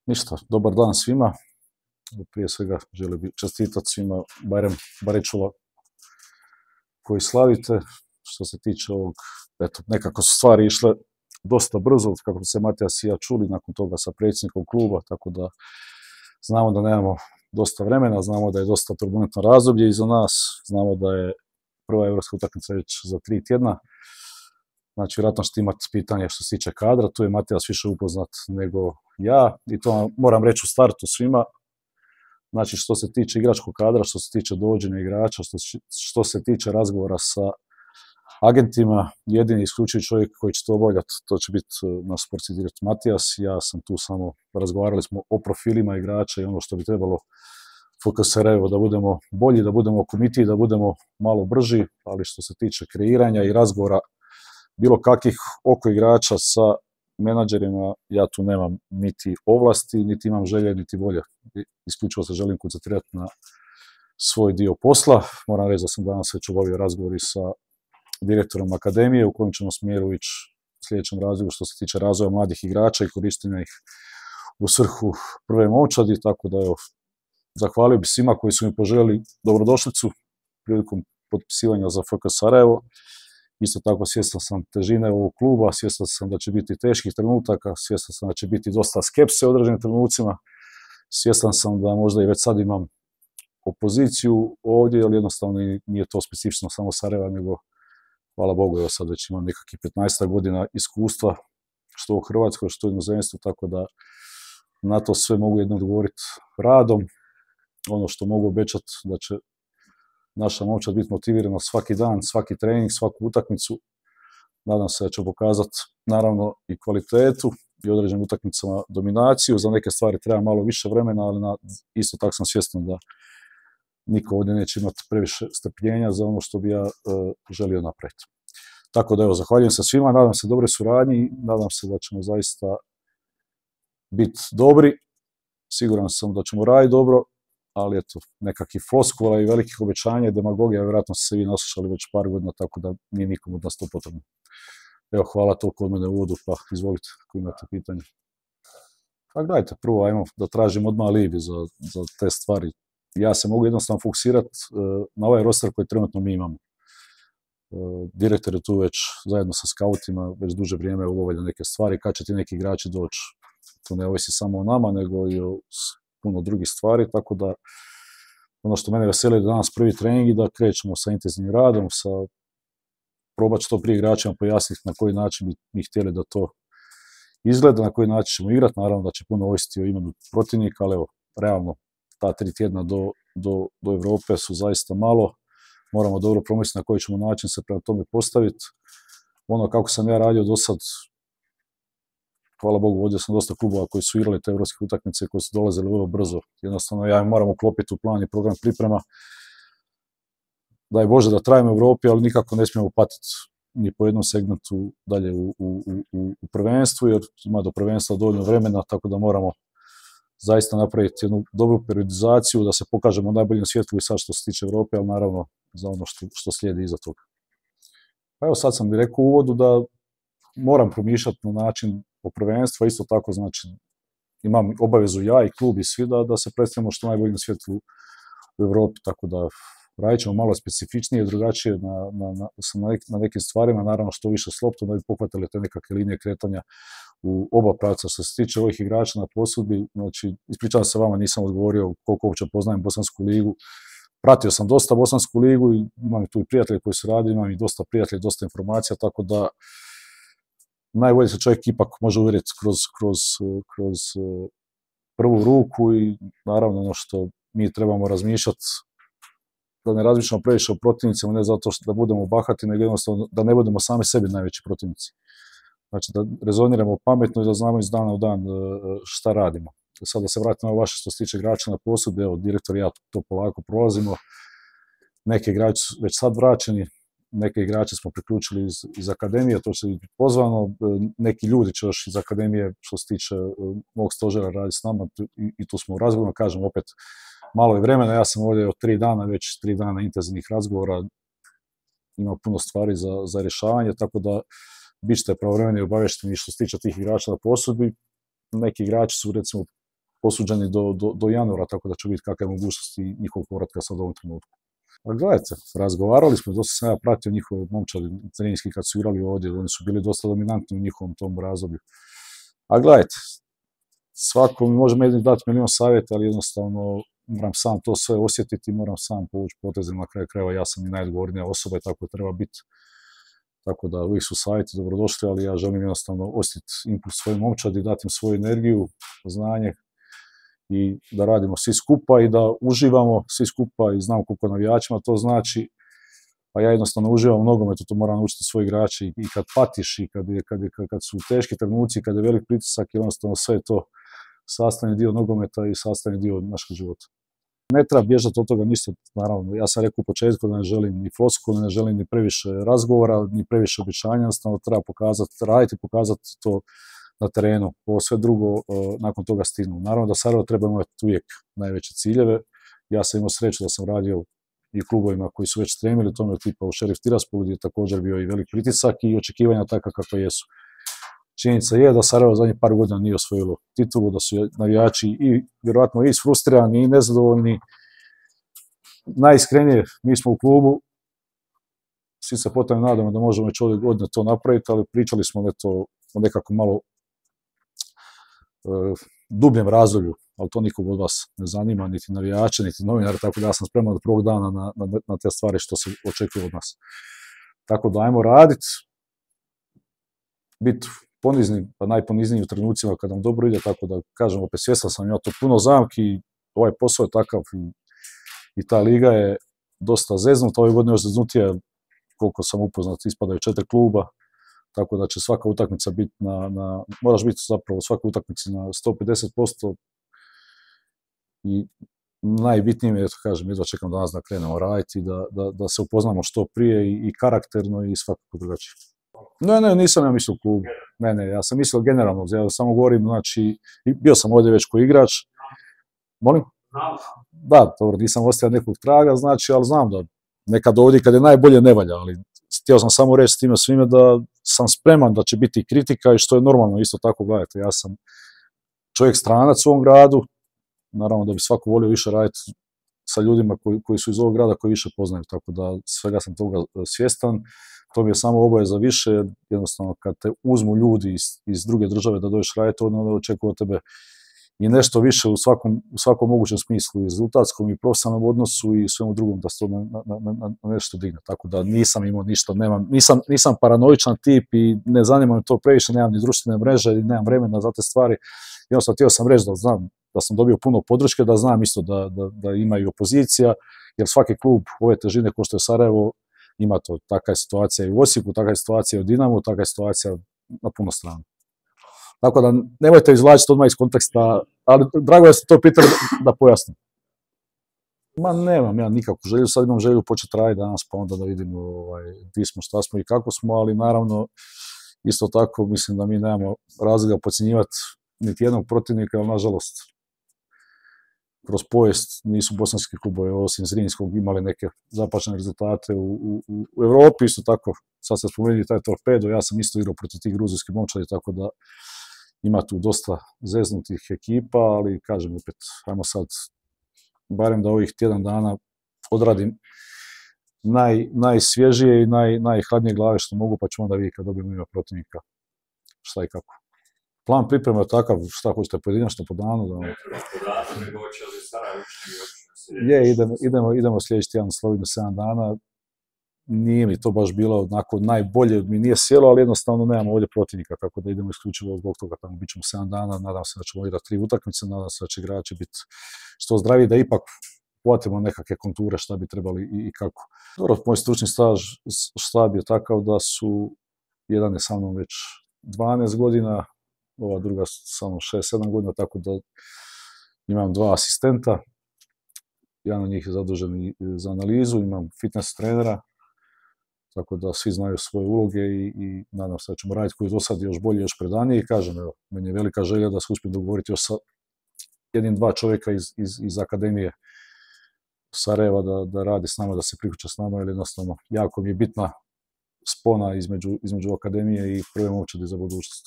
Ništa, dobar dan svima. Prije svega želim bi čestitati svima, barem čula koji slavite. Što se tiče ovog, eto, nekako su stvari išle dosta brzo, kako se Matijas i ja čuli nakon toga sa predsjednikom kluba, tako da znamo da nemamo dosta vremena, znamo da je dosta turbulentno razdoblje iza nas, znamo da je prva europska utakmica već za 3 tjedna. Znači, vjerojatno ćete imati pitanje što se tiče kadra, tu je Matijas više upoznat nego ja i to moram reći u startu svima. Znači, što se tiče igračkog kadra, što se tiče dovođenja igrača, što se tiče razgovora sa agentima, jedini isključivi čovjek koji će to obavljati, to će biti naš sportski direktor Matijas. Ja sam tu samo, razgovarali smo o profilima igrača i ono što bi trebalo FK Sarajevo da budemo bolji, da budemo komitiji, da budemo malo brži, ali što se tiče kreiranja i razgovora bilo kakvih oko igrača sa menadžerima, ja tu nemam niti ovlasti, niti imam želje, niti volje. Isključivo se želim koncentrirati na svoj dio posla. Moram reći da sam danas već obavio razgovori sa direktorom akademije u kojem ćemo smjeru ići u sljedećem razdoblju što se tiče razvoja mladih igrača i korištenja ih u svrhu prve momčadi, tako da evo, zahvalio bih svima koji su mi poželjeli dobrodošlicu prilikom potpisivanja za FK Sarajevo. Isto tako svjestan sam težine ovog kluba, svjestan sam da će biti teških trenutaka, svjestan sam da će biti dosta skepse u određenim trenucima, svjestan sam da možda i već sad imam opoziciju ovdje, ali jednostavno nije to specifično samo Sarajeva, nego hvala Bogu, evo sad već imam nekakvih 15 godina iskustva, što u Hrvatskoj, što u inozemstvu, tako da na to sve mogu jedno odgovoriti radom. Ono što mogu obećati da će naša momčad biti motivirana svaki dan, svaki trening, svaku utakmicu. Nadam se da će pokazati naravno i kvalitetu i određenim utakmicama dominaciju. Za neke stvari treba malo više vremena, ali isto tako sam svjestan da niko ovdje neće imati previše strpljenja za ono što bi ja želio napraviti. Tako da evo, zahvaljujem se svima, nadam se dobre suradnji, nadam se da ćemo zaista biti dobri. Siguran sam da ćemo raditi dobro, ali eto, nekakvih floskula i velikih obećanja i demagogija, vjerojatno ste se vi naslušali već par godina, tako da nije nikom od nas to potrebno. Evo, hvala toliko od mene u uvodu, pa izvolite ako imate pitanje. Pa gledajte, prvo ajmo da tražim odmah alibi za te stvari. Ja se mogu jednostavno fokusirati na ovaj roster koji trenutno mi imamo. Direktor je tu već zajedno sa skautima, već duže vrijeme obavlja neke stvari, kad će ti neki igrači doći. To ne ovisi samo o nama, nego i o puno drugih stvari, tako da ono što mene veseli je da danas prvi trening i da krećemo sa intenzivnim radom, probat što prije igračima pojasniti na koji način bi mi htjeli da to izgleda, na koji način ćemo igrati, naravno da će puno ovisiti o imenu protivnika, ali evo, realno, ta 3 tjedna do Europe su zaista malo, moramo dobro promisliti na koji ćemo način se prema tome postaviti. Ono kako sam ja radio do sad, hvala Bogu, vodio sam dosta klubova koji su igrali te evropske utakmice koji su dolazili vrlo brzo. Jednostavno, ja moram uklopiti u plan i program priprema. Daj Bože da trajimo u Europi, ali nikako ne smijemo patiti ni po jednom segmentu dalje u prvenstvu, jer ima do prvenstva dovoljno vremena, tako da moramo zaista napraviti jednu dobru periodizaciju, da se pokažemo u najboljem svjetlu i sad što se tiče Europe, ali naravno za ono što slijedi iza toga. Pa evo, sad sam bi rekao u uvodu da moram promišljati na način o prvenstvu, isto tako znači imam obavezu ja i klub i svi da se predstavimo što najboljem svjetlu u Europi, tako da radit ćemo malo specifičnije, drugačije na nekim stvarima, naravno što više s loptom da bi pohvatili te nekakve linije kretanja u oba pravca. Što se tiče ovih igrača na posudbi, znači ispričavam se vama, nisam odgovorio koliko uopće poznajem Bosansku ligu. Pratio sam dosta Bosansku ligu i imam tu i prijatelje koji su radili, imam i dosta prijatelja, dosta informacija, tako da najbolje se čovjek ipak može uvjeriti kroz prvu ruku i naravno ono što mi trebamo razmišljati, da ne razmišljamo previše o protivnicima, ne zato da budemo bahati, nego jednostavno da ne budemo sami sebi najveći protivnici. Znači da rezoniramo pametno i da znamo iz dana u dan šta radimo. Sad da se vratimo na vaše što se tiče igrača na posudbi, evo direktor i ja to polako prolazimo. Neki igrači su već sad vraćeni, neke igrače smo priključili iz akademije, to će biti pozvano, neki ljudi će još iz akademije što se tiče mog stožera raditi s nama i tu smo u razgovoru, kažem opet malo je vremena, ja sam ovdje od 3 dana, već 3 dana intenzivnih razgovora, ima puno stvari za rješavanje, tako da bit ćete pravovremeni obavješteni što se tiče tih igrača na posudbi. Neki igrači su recimo posuđeni do januara, tako da će biti kakve mogućnosti njihovog povratka sad u ovom trenutku. A gledajte, razgovarali smo, dosta sam ja pratio njihove momčadi treninski kad su igrali ovdje, oni su bili dosta dominantni u njihovom tom razdoblju. A gledajte, svako mi može meni dati milion savjeta, ali jednostavno moram sam to sve osjetiti, moram sam povući potezima, na kraju krajeva ja sam i najodgovornija osoba i tako treba biti. Tako da uvijek su savjeti dobrodošli, ali ja želim jednostavno osjetiti impuls svojim momčadi, dati im svoju energiju, znanje i da radimo svi skupa i da uživamo svi skupa i znam koliko navijačima to znači. Pa ja jednostavno uživam u nogometu, to moram naučiti svoji igrači i kad patiš i kad su teški trenuci, kad je velik pritisak, jednostavno sve je to sastavni dio nogometa i sastavni dio našeg života. Ne treba bježati od toga ništa, naravno. Ja sam rekao u početku da ne želim ni floskule, ne želim ni previše razgovora, ni previše obećanja, jednostavno treba raditi i pokazati to na terenu. Ovo sve drugo nakon toga stignu. Naravno da Sarajevo treba imati uvijek najveće ciljeve. Ja sam imao sreću da sam radio i klubovima koji su već stremili tome, tipa u Šerif Tiraspolu, gdje je također bio i velik pritisak i očekivanja takva kakva jesu. Činjenica je da Sarajevo zadnjih par godina nije osvojilo titulu, da su navijači i vjerojatno i isfrustrirani i nezadovoljni. Najiskrenije, mi smo u klubu, svi se potom nadamo da možemo već ove godine to napraviti, ali pričali smo o nekako malo dubljem razdoblju, ali to nikog od vas ne zanima, niti navijače, niti novinare, tako da ja sam spreman od prvog dana na te stvari što se očekuje od nas. Tako da ajmo raditi, biti ponizni, pa najponizniji u trenucima kad nam dobro ide, tako da kažem, opet svjestan sam, ima to puno zamki, ovaj posao je takav i ta liga je dosta zeznuta, ove godine još zeznutija, koliko sam upoznat, ispadaju 4 kluba, tako da će svaka utakmica biti moraš biti zapravo svaka utakmica na 150% i najbitnije mi je, kažem, jedva čekam danas da krenemo raditi, da se upoznamo što prije i karakterno i svakako drugačije. Ne, nisam ja mislio klub. Ne, ja sam mislio generalno, ja samo govorim, znači, bio sam ovdje već ko igrač. Molim? Da, dobro, nisam ostavio nekog traga, znači, ali znam da nekad ovdje kad je najbolje ne valja, ali htio sam samo reći s time svime da sam spreman da će biti kritika i što je normalno isto tako, gledajte, ja sam čovjek stranac u ovom gradu, naravno da bi svako volio više raditi sa ljudima koji su iz ovog grada, koji više poznaju, tako da svega sam toga svjestan. To mi je samo obaveza više, jednostavno kad te uzmu ljudi iz druge države da dođeš raditi, onda očekuju od tebe i nešto više u svakom mogućem smislu, i rezultatskom i profesionalnom odnosu i svemu drugom da se to na nešto digne. Tako da nisam imao ništa, nisam paranoičan tip i ne zanima me to previše, nemam ni društvene mreže i nemam vremena za te stvari. Jednostavno htio sam reći da znam da sam dobio puno podrške, da znam isto da ima i opozicija, jer svaki klub ove težine kao što je Sarajevo ima to. Takva je situacija i u Osijeku, takva je situacija u Dinamu, takva je situacija na puno strana. Tako da nemojte izvlačiti odmah iz konteksta, ali drago da ste to pitali da pojasnim. Ma nemam ja nikakvu želju, sad imam želju početi raditi danas pa onda da vidimo gdje smo, šta smo i kako smo, ali naravno isto tako mislim da mi nemamo razloga podcjenjivati niti jednog protivnika, ali nažalost kroz povijest nisu bosanski klubovi osim Zrinjskog imali neke zapačene rezultate u Europi, isto tako, sad ste spomenuli taj Torpedo, ja sam isto igrao protiv tih gruzijskih momčadi, tako da ima tu dosta zeznutih ekipa, ali kažem opet, ajmo sad, barem da ovih tjedan dana odradim najsvježije i najhladnije glave što mogu, pa ću onda vidjeti kad dobijemo ime protivnika šta i kako. Plan priprema je takav, šta hoćete pojedinačno po danu? Idemo sljedeći tjedan u Sloveniju 7 dana. Nije mi to baš bilo onako najbolje, mi nije sjelo, ali jednostavno nemamo ovdje protivnika, tako da idemo isključivo zbog toga tamo. Bit ćemo 7 dana, nadam se da ćemo igrati 3 utakmice, nadam se da će igrači biti što zdraviji, da ipak uhvatimo nekakve konture šta bi trebali i kako. Dobro, moj stručni štab je takav da jedan je sa mnom već 12 godina, ova druga samo 6-7 godina, tako da imam 2 asistenta. Jedan od njih je zadužen za analizu, imam fitness trenera, tako da svi znaju svoje uloge i nadam se da ćemo raditi koji do sad još bolje, još predanije. I kažem, evo, meni je velika želja da se uspijem dogovoriti još sa 1-2 čovjeka iz Akademije Sarajeva da radi s nama, da se priključe s nama, jer jednostavno jako mi je bitna spona između Akademije i prve momčadi za budućnost.